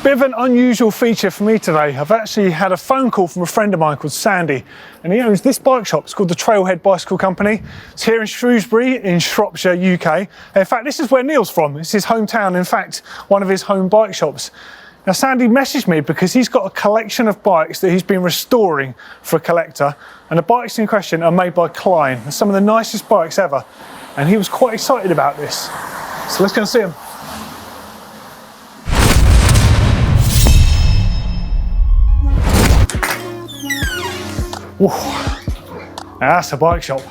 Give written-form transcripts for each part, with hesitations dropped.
Bit of an unusual feature for me today. I've actually had a phone call from a friend of mine called Sandy, and he owns this bike shop. It's called the Trailhead Bicycle Company. It's here in Shrewsbury in Shropshire, UK. In fact, this is where Neil's from. It's his hometown, in fact, one of his home bike shops. Now, Sandy messaged me because he's got a collection of bikes that he's been restoring for a collector, and the bikes in question are made by Klein. They're some of the nicest bikes ever, and he was quite excited about this. So let's go and see him. Whoa. Now that's a bike shop.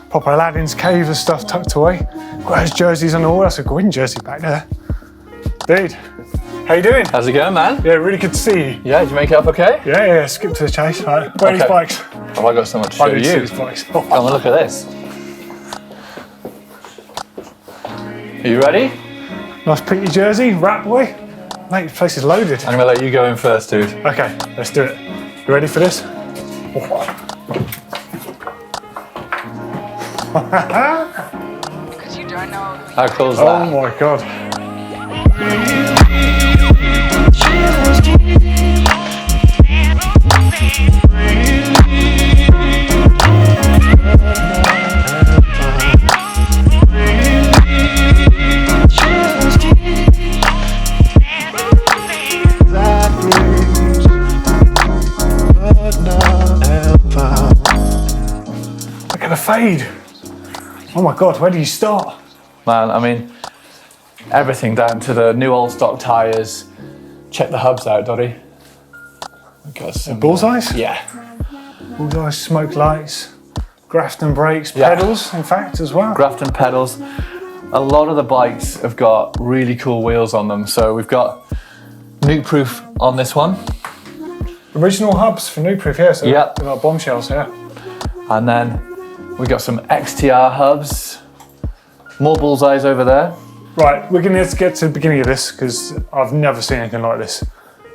Proper Aladdin's cave and stuff tucked away. Got his jerseys on the wall. That's a Gwyn jersey back there. Dude, how you doing? How's it going, man? Yeah, really good to see you. Yeah, did you make it up okay? Yeah, skip to the chase. Right, where are these bikes? Oh, I got so much to show you. See these bikes. Oh. Come and look at this. Are you ready? Nice pinky jersey, Rat Boy. Mate, the place is loaded. I'm gonna let you go in first, dude. Okay, let's do it. You ready for this? Because you don't know. How cool is that? Oh my god. Look at the fade. Oh my god, where do you start? Man, I mean, everything down to the new old stock tyres. Check the hubs out, Doddy. Got some Bullseyes? Yeah. Bullseyes, smoke lights, Grafton brakes, Yeah. pedals, in fact, as well. Grafton pedals. A lot of the bikes have got really cool wheels on them. So we've got nuke proof on this one. Original hubs for new proof, yeah, so Yep. they're like bombshells, yeah. And then we got some XTR hubs. More bullseyes over there. Right, we're going to get to the beginning of this because I've never seen anything like this.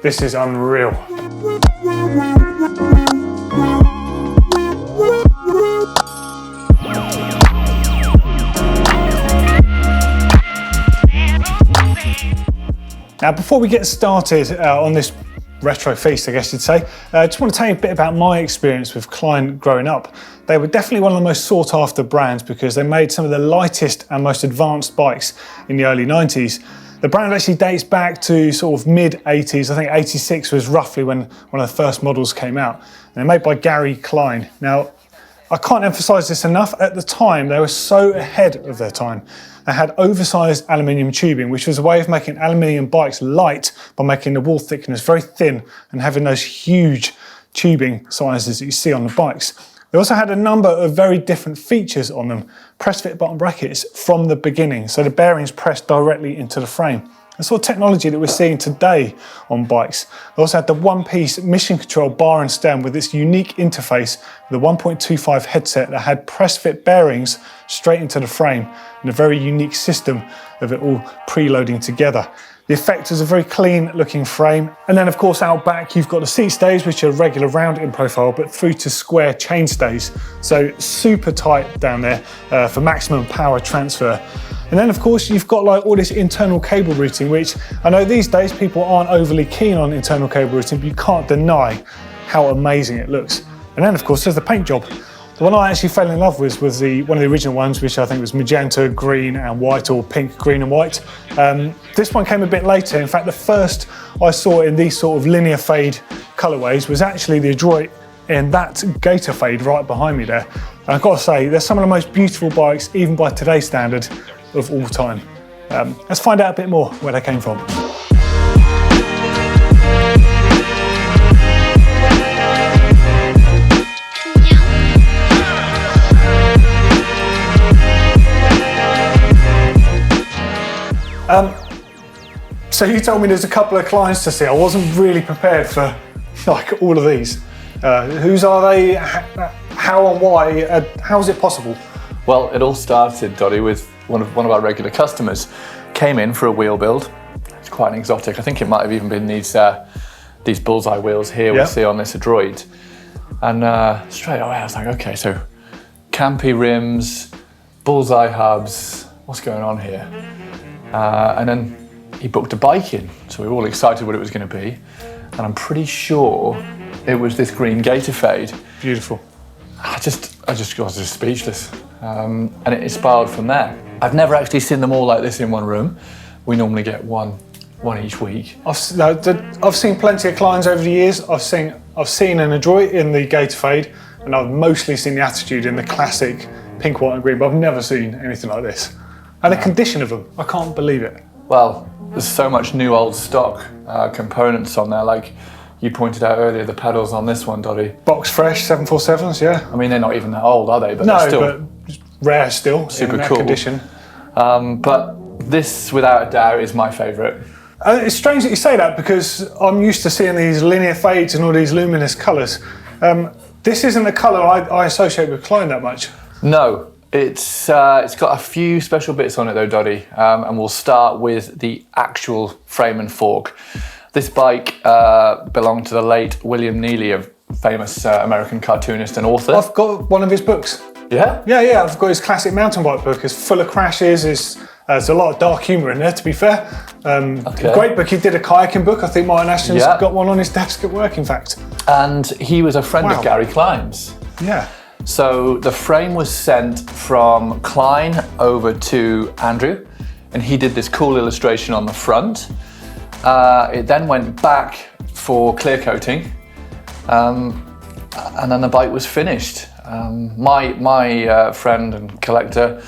This is unreal. Now, before we get started on this retro feast, I guess you'd say, I just want to tell you a bit about my experience with Klein growing up. They were definitely one of the most sought after brands because they made some of the lightest and most advanced bikes in the early 90s. The brand actually dates back to sort of mid 80s. I think 86 was roughly when one of the first models came out. And they're made by Gary Klein. Now, I can't emphasize this enough. At the time, they were so ahead of their time. They had oversized aluminium tubing, which was a way of making aluminium bikes light by making the wall thickness very thin and having those huge tubing sizes that you see on the bikes. They also had a number of very different features on them. Press fit button brackets from the beginning, so the bearings pressed directly into the frame. The sort of technology that we're seeing today on bikes. They also had the one-piece mission control bar and stem with its unique interface with a 1.25 headset that had press-fit bearings straight into the frame and a very unique system of it all preloading together. The effect is a very clean looking frame. And then of course out back you've got the seat stays, which are regular round in profile, but through to square chain stays. So super tight down there for maximum power transfer. And then of course you've got like all this internal cable routing, which I know these days people aren't overly keen on internal cable routing, but you can't deny how amazing it looks. And then of course there's the paint job. The one I actually fell in love with was one of the original ones, which I think was magenta, green and white, or pink, green and white. This one came a bit later. In fact, the first I saw in these sort of linear fade colorways was actually the Adroit in that gator fade right behind me there. And I've got to say, they're some of the most beautiful bikes, even by today's standard, of all time. Let's find out a bit more where they came from. So you told me there's a couple of Kleins to see. I wasn't really prepared for like all of these. Whose are they? How and why? How is it possible? Well, it all started, Doddy, with one of our regular customers. Came in for a wheel build. It's quite an exotic. I think it might have even been these bullseye wheels here we see on this Adroit. And straight away I was like, okay, so campy rims, bullseye hubs, what's going on here? And then he booked a bike in. So we were all excited what it was going to be. And I'm pretty sure it was this green Gator Fade. Beautiful. I was just speechless. And it inspired from there. I've never actually seen them all like this in one room. We normally get one each week. I've seen plenty of Kleins over the years. I've seen an Adroit in the Gator Fade, and I've mostly seen the Attitude in the classic pink, white and green, but I've never seen anything like this. And the condition of them, I can't believe it. Well, there's so much new old stock components on there, like you pointed out earlier, the pedals on this one, Doddy. Box fresh, 747s, yeah. I mean, they're not even that old, are they? But no, they're still but rare still, super in that cool condition. But this, without a doubt, is my favourite. It's strange that you say that because I'm used to seeing these linear fades and all these luminous colours. This isn't a colour I associate with Klein that much. No, it's got a few special bits on it though, Doddy, and we'll start with the actual frame and fork. This bike belonged to the late William Neely, a famous American cartoonist and author. I've got one of his books. Yeah? Yeah, I've got his classic mountain bike book. It's full of crashes. There's a lot of dark humour in there, to be fair. Great book. He did a kayaking book. I think Martin Ashton's got one on his desk at work, in fact. And he was a friend of Gary Klein's. Yeah. So the frame was sent from Klein over to Andrew, and he did this cool illustration on the front. It then went back for clear coating, and then the bike was finished. My friend and collector,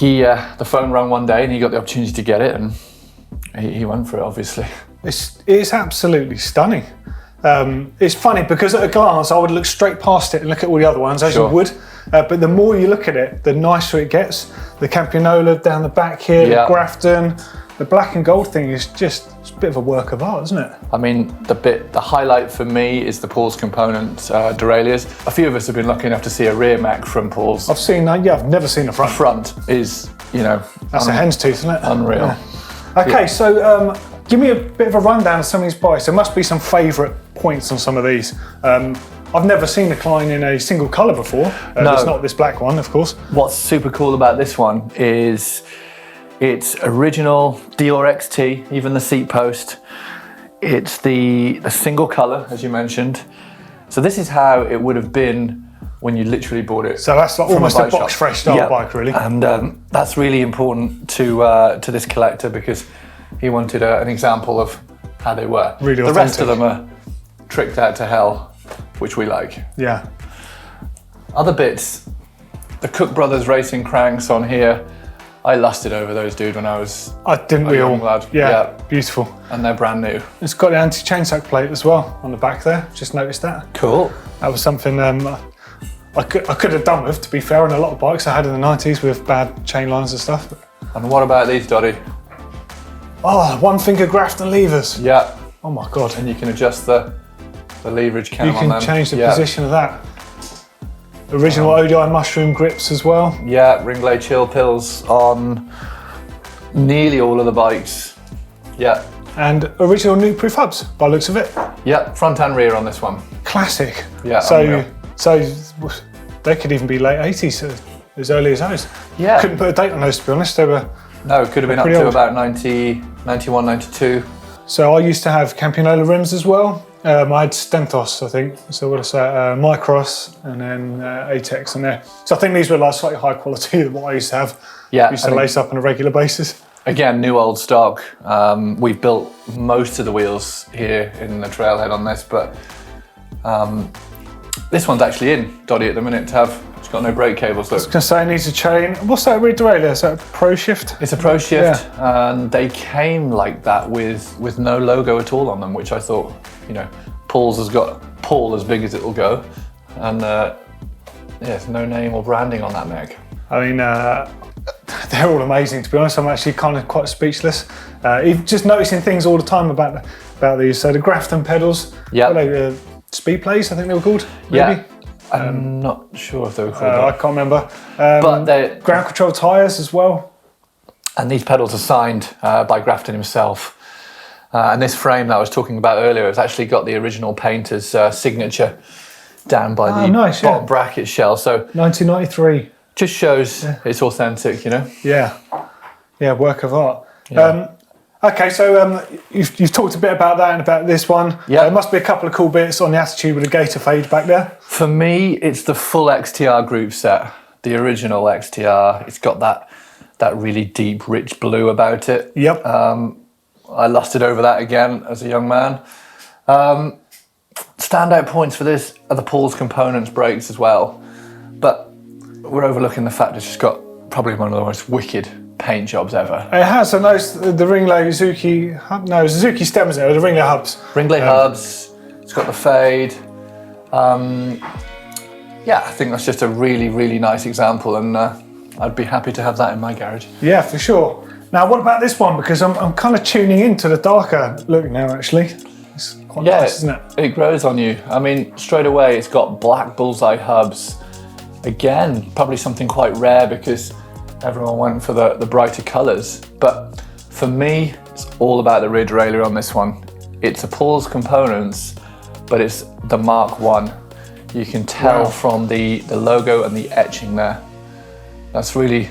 the phone rang one day and he got the opportunity to get it, and he went for it, obviously. It's absolutely stunning. It's funny because at a glance I would look straight past it and look at all the other ones, as you would. But the more you look at it, the nicer it gets. The Campionola down the back here, the Grafton, the black and gold thing is just a bit of a work of art, isn't it? I mean, the highlight for me is the Paul's component derailleurs. A few of us have been lucky enough to see a rear mech from Paul's. I've seen that, I've never seen a front. The front is, that's a hen's tooth, isn't it? Unreal. Yeah. Okay, so give me a bit of a rundown of some of these bikes. There must be some favourite points on some of these. I've never seen a Klein in a single colour before. No. It's not this black one, of course. What's super cool about this one is it's original Dior XT, even the seat post. It's the single colour, as you mentioned. So this is how it would have been when you literally bought it. So that's like almost a box fresh style bike, really. And that's really important to this collector because he wanted an example of how they were. Really the authentic. rest of them are tricked out to hell, which we like. Yeah. Other bits, the Cook Brothers racing cranks on here. I lusted over those, dude, when I was didn't a we young all? lad. Yeah, beautiful. And they're brand new. It's got the anti-chainsack plate as well on the back there. Just noticed that. Cool. That was something I could have done with, to be fair, on a lot of bikes I had in the 90s with bad chain lines and stuff. And what about these, Doddy? Oh, one finger Grafton levers. Yeah. Oh my God. And you can adjust the leverage cam on them. You can change the position of that. Original ODI mushroom grips as well. Yeah, Ringblade chill pills on nearly all of the bikes. Yeah. And original new proof hubs, by the looks of it. Yeah, front and rear on this one. Classic. Yeah, So they could even be late 80s, as early as those. Yeah. Couldn't put a date on those, to be honest. They were. No, it could have been up to about 90, 91, 92. So I used to have Campionola rims as well. I had Stentos, I think. So what I say, Micros and then Atex on there. So I think these were like slightly higher quality than what I used to have. Yeah. I used to lace up on a regular basis. Again, new old stock. We've built most of the wheels here in the trailhead on this, but this one's actually in Doddy at the minute to have. It's got no brake cables. I was going to say it needs a chain. What's that rear derailleur? Is that a Pro Shift? It's a Pro Shift, and they came like that with no logo at all on them, which I thought, Paul's has got Paul as big as it'll go, and there's no name or branding on that mech. I mean, they're all amazing, to be honest. I'm actually kind of quite speechless. Just noticing things all the time about these. So the Grafton pedals, speed plays, I think they were called. Maybe. Yeah. I'm not sure if they were called I can't remember. But they're ground control tyres as well. And these pedals are signed by Grafton himself. And this frame that I was talking about earlier has actually got the original painter's signature down by the bottom bracket shell. So 1993. Just shows it's authentic, Yeah, work of art. Yeah. Okay, so you've talked a bit about that and about this one. Yeah. There must be a couple of cool bits on the Attitude with the gator fade back there. For me, it's the full XTR group set, the original XTR. It's got that really deep, rich blue about it. Yep. I lusted over that again as a young man. Standout points for this are the Paul's Components brakes as well. But we're overlooking the fact it's just got probably one of the most wicked paint jobs ever. It has, I noticed the Ringley Suzuki stems there, the Ringley hubs. Ringley hubs, it's got the fade. Yeah, I think that's just a really, really nice example, and I'd be happy to have that in my garage. Yeah, for sure. Now, what about this one? Because I'm kind of tuning into the darker look now, actually. It's quite nice, isn't it? It grows on you. I mean, straight away, it's got black bullseye hubs. Again, probably something quite rare because everyone went for the brighter colours. But for me, it's all about the rear derailleur on this one. It's a Paul's Components, but it's the Mark 1. You can tell from the logo and the etching there. That's really...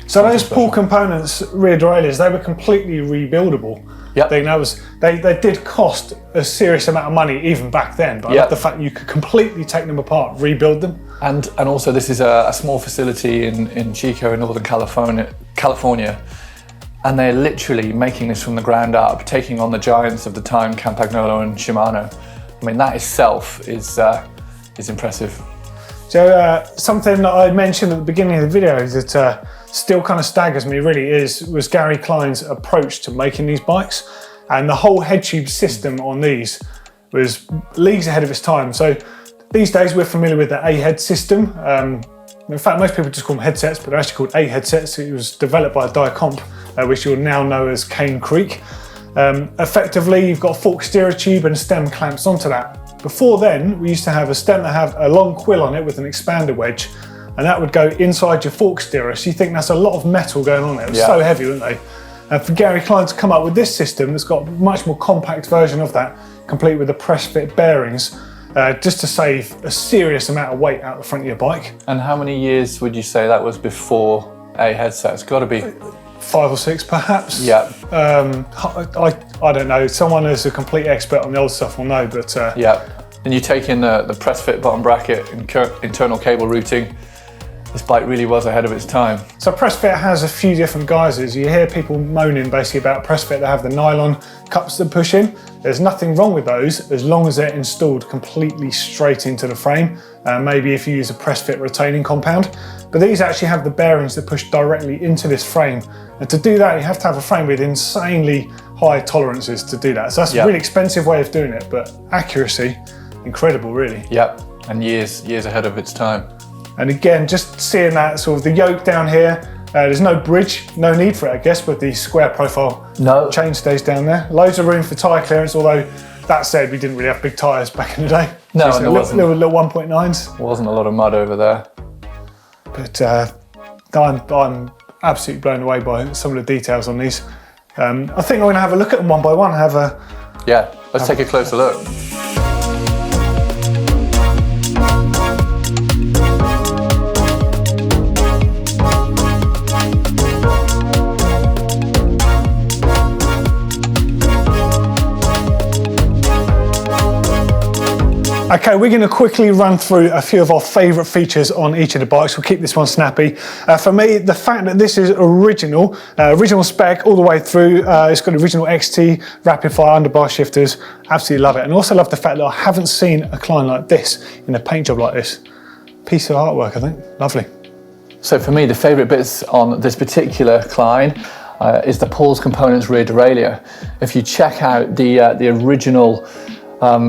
So those Paul Components rear derailleurs, they were completely rebuildable. Yep. They did cost a serious amount of money even back then, but I love the fact you could completely take them apart, rebuild them. And also this is a small facility in Chico in Northern California, and they're literally making this from the ground up, taking on the giants of the time, Campagnolo and Shimano. I mean, that itself is impressive. So something that I mentioned at the beginning of the video that still kind of staggers me really was Gary Klein's approach to making these bikes, and the whole head tube system on these was leagues ahead of its time. So these days we're familiar with the A-head system. In fact, most people just call them headsets, but they're actually called A-headsets. It was developed by Dicomp, which you'll now know as Cane Creek. Effectively, you've got a fork steerer tube and a stem clamps onto that. Before then, we used to have a stem that had a long quill on it with an expander wedge, and that would go inside your fork steerer. So you think that's a lot of metal going on there. It was so heavy, weren't they? And for Gary Klein to come up with this system that's got a much more compact version of that, complete with the press fit bearings, just to save a serious amount of weight out the front of your bike. And how many years would you say that was before a headset? It's got to be 5 or 6 perhaps. Yeah. I don't know, someone who's a complete expert on the old stuff will know, but... Yeah, and you take in the press fit bottom bracket and internal cable routing, this bike really was ahead of its time. So press fit has a few different guises. You hear people moaning basically about press fit that have the nylon cups that push in. There's nothing wrong with those as long as they're installed completely straight into the frame. Maybe if you use a press fit retaining compound. But these actually have the bearings that push directly into this frame. And to do that, you have to have a frame with insanely high tolerances to do that. So that's a really expensive way of doing it, but accuracy, incredible really. Yep, and years ahead of its time. And again, just seeing that sort of the yoke down here, there's no bridge, no need for it, I guess, with the square profile chain stays down there. Loads of room for tyre clearance, although that said, we didn't really have big tyres back in the day. No, so there wasn't. Little 1.9s. There wasn't a lot of mud over there. But I'm absolutely blown away by some of the details on these. I think I'm going to have a look at them one by one. Yeah, let's take a closer look. Okay, we're going to quickly run through a few of our favourite features on each of the bikes. We'll keep this one snappy. For me, the fact that this is original spec all the way through, it's got original XT, rapid fire underbar shifters, absolutely love it. And also love the fact that I haven't seen a Klein like this in a paint job like this. Piece of artwork, I think, lovely. So for me, the favourite bits on this particular Klein is the Paul's Components rear derailleur. If you check out the original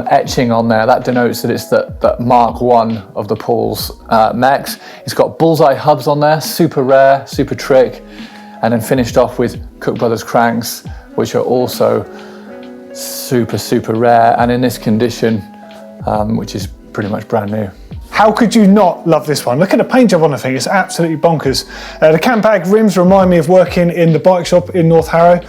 etching on there, that denotes that it's the Mark 1 of the Paul's mechs. It's got bullseye hubs on there, super rare, super trick, and then finished off with Cook Brothers cranks, which are also super rare, and in this condition, which is pretty much brand new. How could you not love this one? Look at the paint job on the thing, it's absolutely bonkers. The Campag rims remind me of working in the bike shop in North Harrow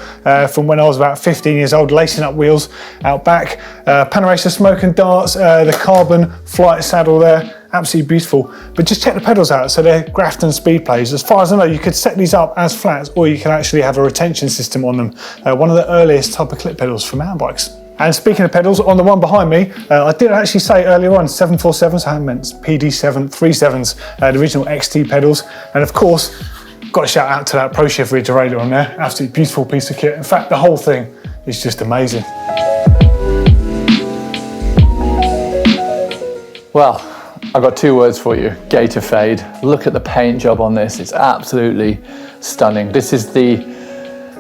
from when I was about 15 years old, lacing up wheels out back. Panaracer smoke and darts, the carbon flight saddle there, absolutely beautiful. But just check the pedals out. So they're Grafton speed plays. As far as I know, you could set these up as flats, or you can actually have a retention system on them. One of the earliest type of clip pedals for mountain bikes. And speaking of pedals, on the one behind me, I did actually say earlier on 747s, I meant PD7 37s, the original XT pedals. And of course, got to shout out to that ProChef reiterator on there. Absolutely beautiful piece of kit. In fact, the whole thing is just amazing. Well, I've got 2 words for you. Gator fade. Look at the paint job on this. It's absolutely stunning. This is the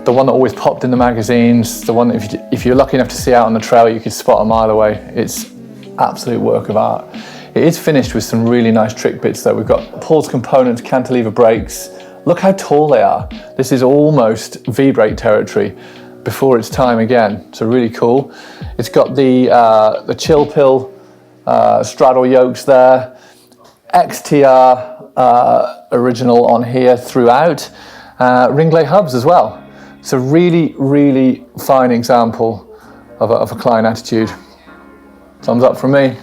one that always popped in the magazines. The one that if you're lucky enough to see out on the trail, you could spot a mile away. It's absolute work of art. It is finished with some really nice trick bits though. We've got Paul's components, cantilever brakes. Look how tall they are. This is almost V-brake territory before its time again. So really cool. It's got the chill pill straddle yokes there, XTR original on here throughout, Ringley hubs as well. It's a really, really fine example of a Klein attitude. Thumbs up from me.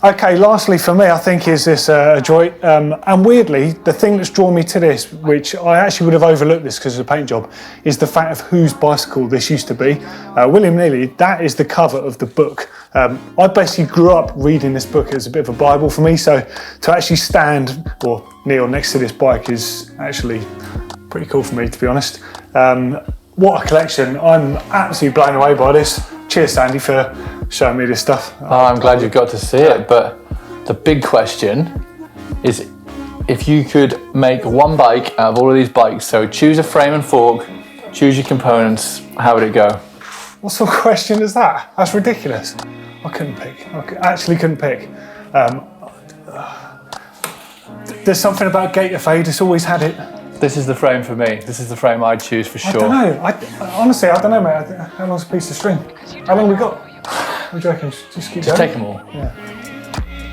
Okay, lastly for me, I think is this Adroit. And weirdly, the thing that's drawn me to this, which I actually would have overlooked this because of the paint job, is the fact of whose bicycle this used to be. William Neely, that is the cover of the book. I basically grew up reading this book as a bit of a Bible for me, so to actually stand or kneel next to this bike is actually pretty cool for me, to be honest. What a collection. I'm absolutely blown away by this. Cheers, Sandy, for showing me this stuff. Oh, I'm glad you got to see it, but the big question is if you could make one bike out of all of these bikes, so choose a frame and fork, choose your components, how would it go? What sort of question is that? That's ridiculous. I couldn't pick. Actually couldn't pick. There's something about Gator fade, it's always had it. This is the frame for me. This is the frame I'd choose for sure. I don't know. Honestly, I don't know, mate. How long's a piece of string? How long we got? What do you reckon? Just keep going? Take them all. Yeah.